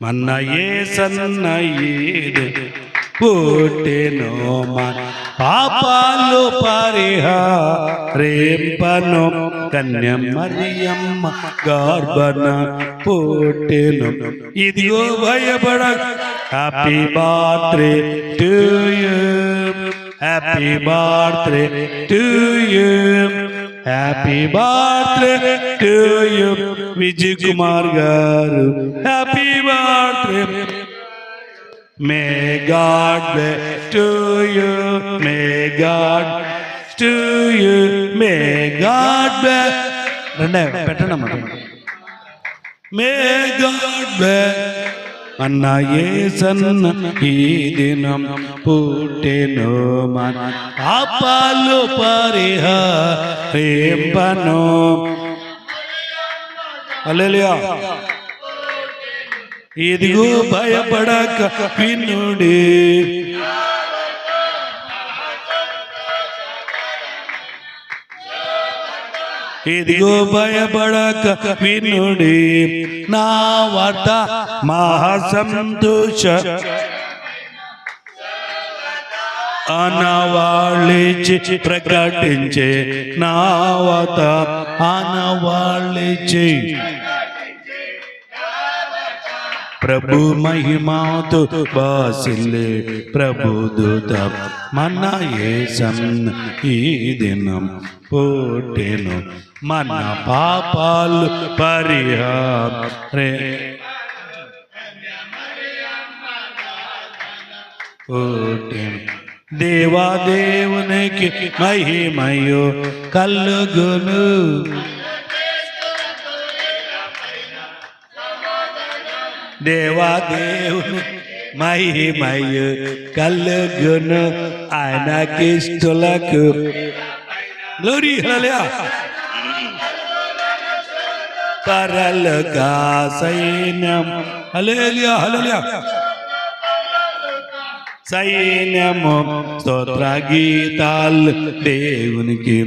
మన యేసన్న ఈదు పుట్టెను మన పాపాలు పరిహరింపను కన్య మరియమ్మ గర్భన పుట్టెను. ఇదిగో భయపడ. Happy birthday to you, happy birthday to you, happy birthday to you Vijay Kumar గారు. Happy birthday. May God bless to you, may God to you, may God bless. May God bless. అన్న యేసన్న ఈ దినం పుట్టెను మన పాపాలు పరిహరింపను. హల్లెలూయా. ఇదిగో భయపడక వినుడి, ఇదిగో భయపడక వినుడి, నా వార్త మహాసంతోష ఆనవాళ్ళిచ్చి ప్రకటించే, నా వార్త ఆనవాళ్ళిచ్చి ప్రభు మహిమాతో బాసిల్లే ప్రభుదూత మన యేసన్న ఈ దినం పుట్టెను మన పాపాలు పుట్టెను. దేవాదేవునికి మహిమయు కలుగును, దేవాదేవుని మహిమయు కలుగును ఆయనకిష్టులకు. గ్లోరీ హల్లెలూయా. పరలోక సైన్యం, హల్లెలూయా హల్లెలూయా, సైన్యము స్తోత్ర గీతాలు దేవునికి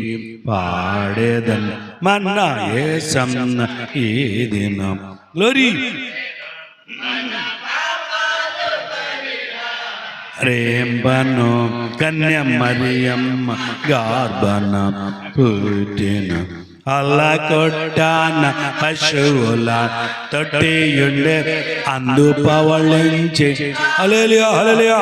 పాడేదన్ మన యేసన్న ఈ దినం. గ్లోరీ. రేంబను కన్య మరియమ్మ గర్భన పుట్టెను. అల్లా కొట్టాన పశువుల తొట్టియుండే అందు పవళించి. హల్లెలూయా హల్లెలూయా.